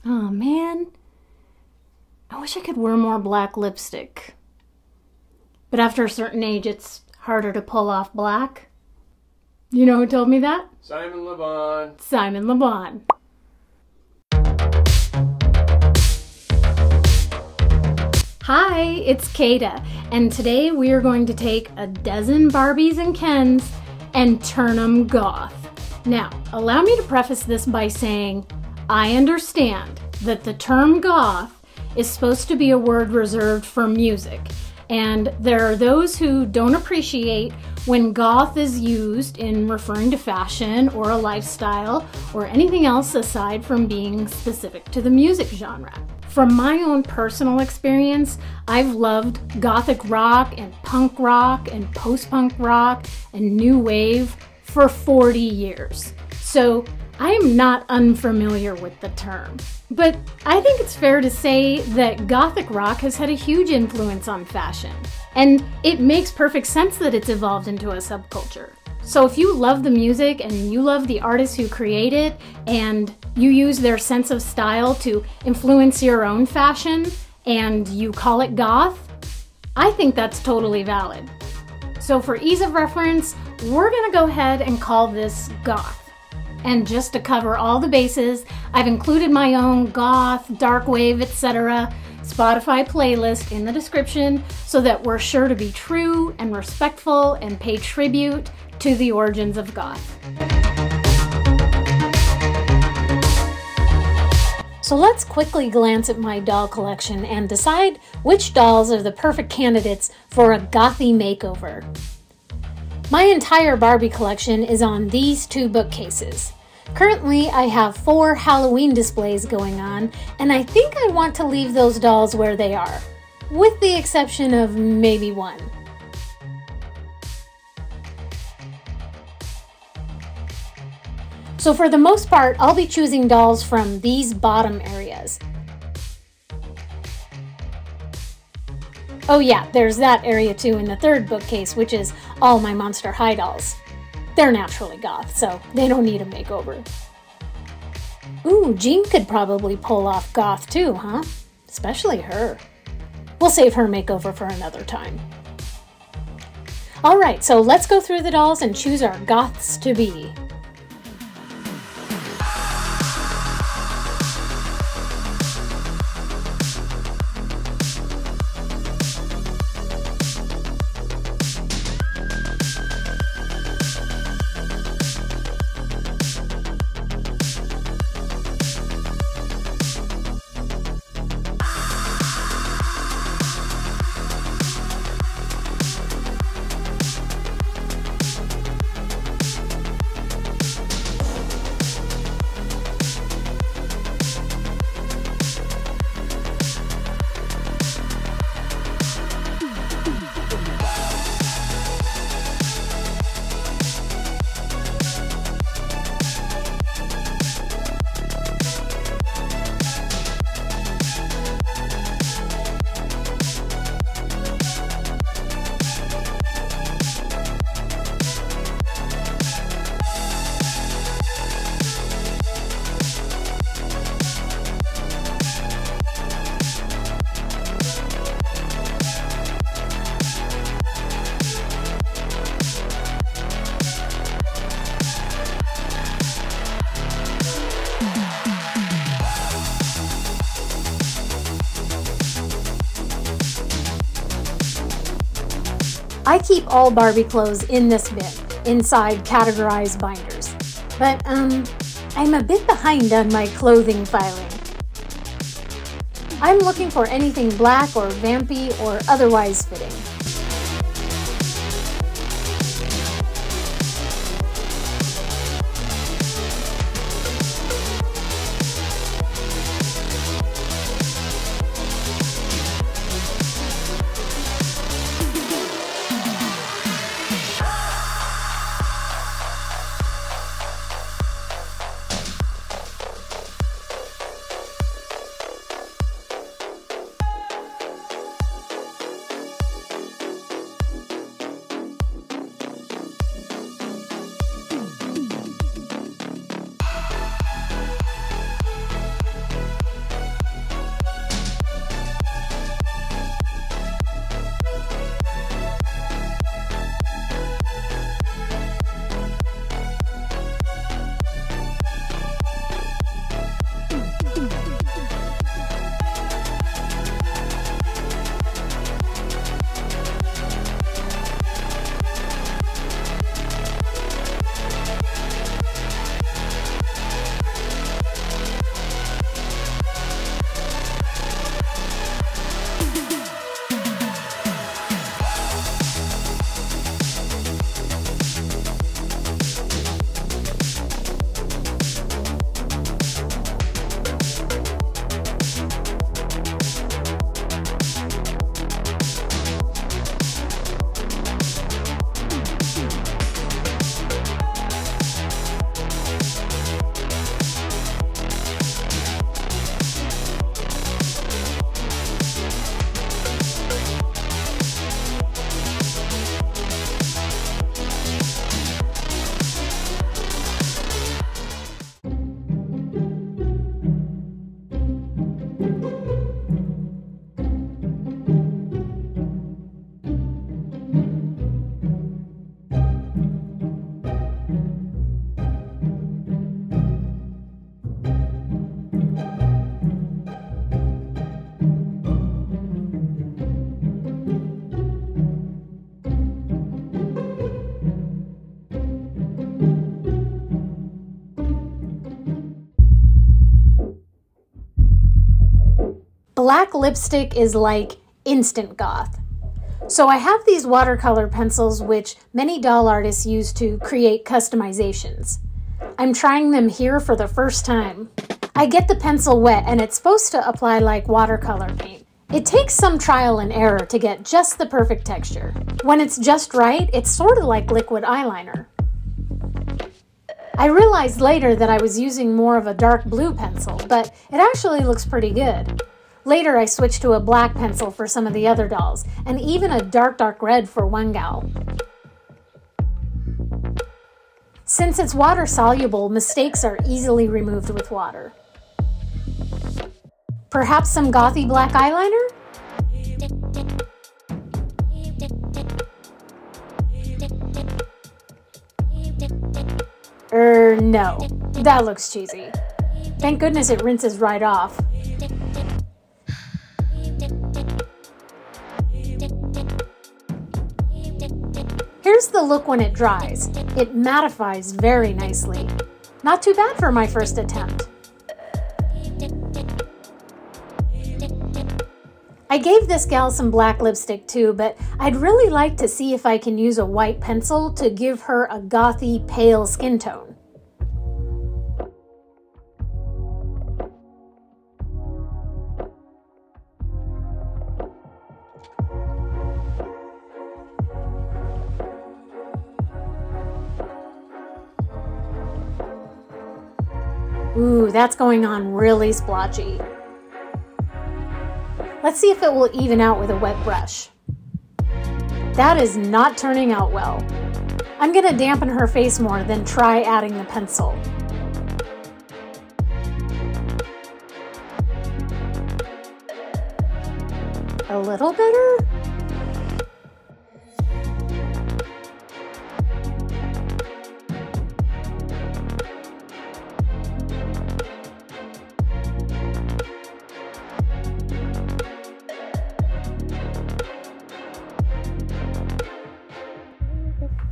Oh man, I wish I could wear more black lipstick. But after a certain age, it's harder to pull off black. You know who told me that? LeBon. LeBon. Hi, it's Kata, and today we are going to take a dozen Barbies and Kens and turn them goth. Now, allow me to preface this by saying I understand that the term goth is supposed to be a word reserved for music, and there are those who don't appreciate when goth is used in referring to fashion or a lifestyle or anything else aside from being specific to the music genre. From my own personal experience, I've loved gothic rock and punk rock and post-punk rock and new wave for 40 years. So I am not unfamiliar with the term. But I think it's fair to say that gothic rock has had a huge influence on fashion. And it makes perfect sense that it's evolved into a subculture. So if you love the music and you love the artists who create it and you use their sense of style to influence your own fashion and you call it goth, I think that's totally valid. So for ease of reference, we're gonna go ahead and call this goth. And just to cover all the bases, I've included my own goth, dark wave, etc. Spotify playlist in the description so that we're sure to be true and respectful and pay tribute to the origins of goth. So let's quickly glance at my doll collection and decide which dolls are the perfect candidates for a gothy makeover. My entire Barbie collection is on these two bookcases. Currently, I have 4 Halloween displays going on, and I think I want to leave those dolls where they are, with the exception of maybe one. So for the most part, I'll be choosing dolls from these bottom areas. Oh yeah, there's that area too in the third bookcase, which is all my Monster High dolls. They're naturally goth, so they don't need a makeover. Ooh, Jean could probably pull off goth too, huh? Especially her. We'll save her makeover for another time. Alright, so let's go through the dolls and choose our goths to be. I keep all Barbie clothes in this bin, inside categorized binders. But, I'm a bit behind on my clothing filing. I'm looking for anything black or vampy or otherwise fitting. Black lipstick is like instant goth. So I have these watercolor pencils which many doll artists use to create customizations. I'm trying them here for the first time. I get the pencil wet and it's supposed to apply like watercolor paint. It takes some trial and error to get just the perfect texture. When it's just right, it's sort of like liquid eyeliner. I realized later that I was using more of a dark blue pencil, but it actually looks pretty good. Later I switched to a black pencil for some of the other dolls, and even a dark red for one gal. Since it's water soluble, mistakes are easily removed with water. Perhaps some gothy black eyeliner? No. That looks cheesy. Thank goodness it rinses right off. Here's the look when it dries. It mattifies very nicely. Not too bad for my first attempt. I gave this gal some black lipstick too, but I'd really like to see if I can use a white pencil to give her a gothy, pale skin tone. Ooh, that's going on really splotchy. Let's see if it will even out with a wet brush. That is not turning out well. I'm gonna dampen her face more, then try adding the pencil. A little better?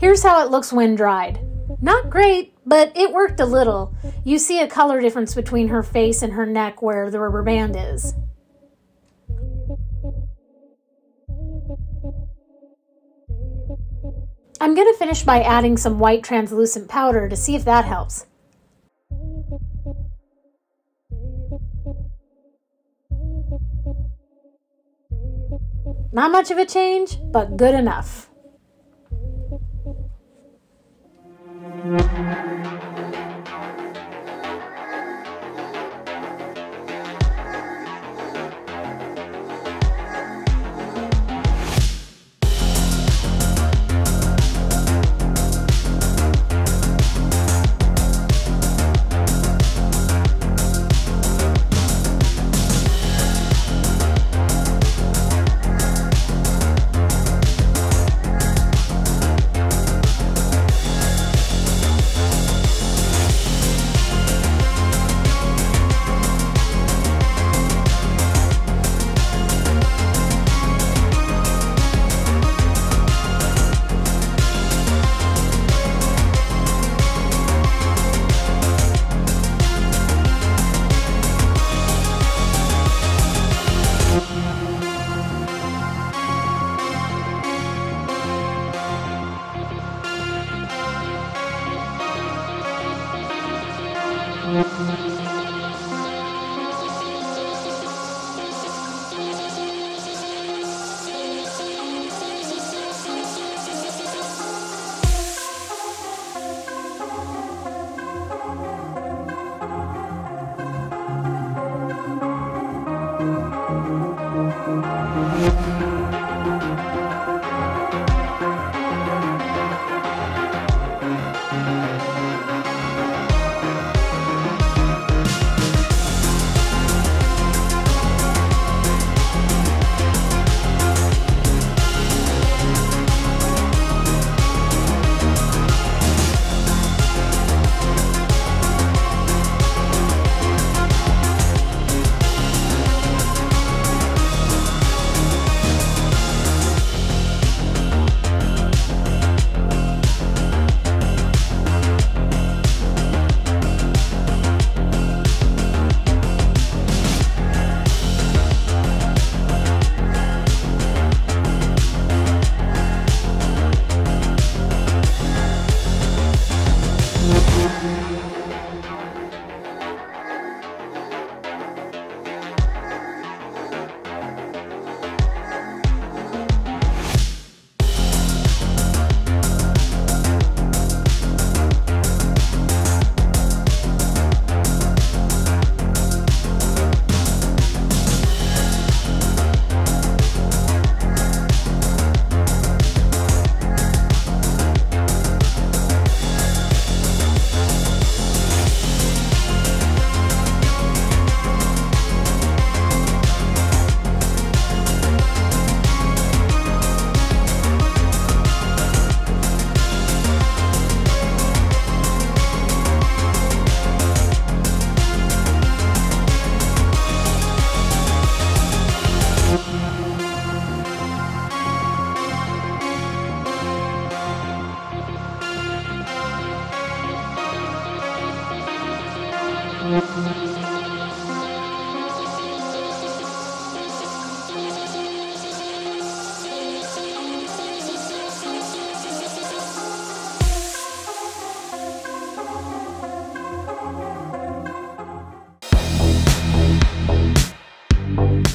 Here's how it looks when dried. Not great, but it worked a little. You see a color difference between her face and her neck where the rubber band is. I'm going to finish by adding some white translucent powder to see if that helps. Not much of a change, but good enough.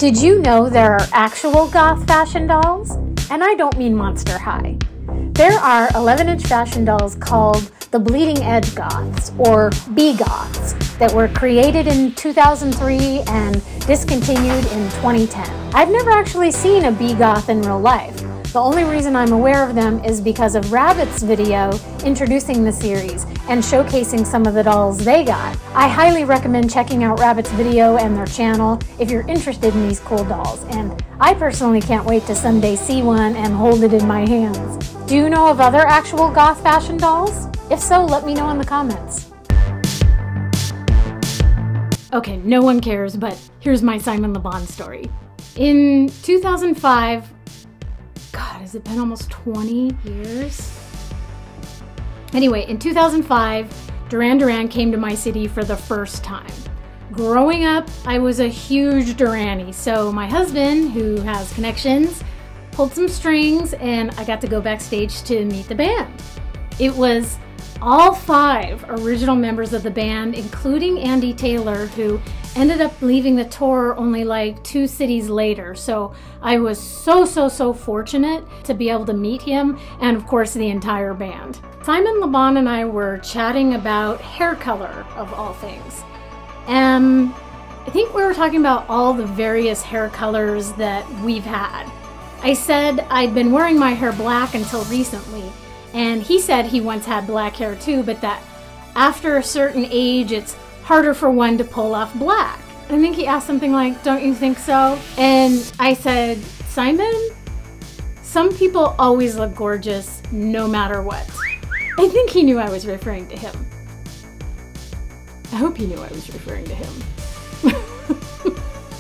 Did you know there are actual goth fashion dolls? And I don't mean Monster High. There are 11-inch fashion dolls called the Bleeding Edge Goths, or BeGoths, that were created in 2003 and discontinued in 2010. I've never actually seen a BeGoth in real life. The only reason I'm aware of them is because of Rabbit's video introducing the series and showcasing some of the dolls they got. I highly recommend checking out Rabbit's video and their channel if you're interested in these cool dolls, and I personally can't wait to someday see one and hold it in my hands. Do you know of other actual goth fashion dolls? If so, let me know in the comments. Okay, no one cares, but here's my Simon LeBon story. In 2005, God, has it been almost 20 years? Anyway, in 2005, Duran Duran came to my city for the first time. Growing up, I was a huge Duranie, so my husband, who has connections, pulled some strings and I got to go backstage to meet the band. It was all 5 original members of the band, including Andy Taylor, who ended up leaving the tour only like 2 cities later. So I was so fortunate to be able to meet him and of course the entire band. Simon LeBon and I were chatting about hair color of all things. I think we were talking about all the various hair colors that we've had. I said I'd been wearing my hair black until recently, and he said he once had black hair too, but that after a certain age it's harder for one to pull off black. I think he asked something like, "Don't you think so?" And I said, "Simon, some people always look gorgeous no matter what." I think he knew I was referring to him. I hope he knew I was referring to him.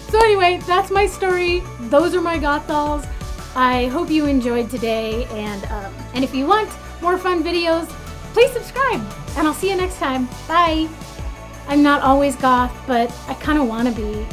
So anyway, that's my story. Those are my goth dolls. I hope you enjoyed today, and if you want more fun videos, please subscribe, and I'll see you next time. Bye! I'm not always goth, but I kind of want to be.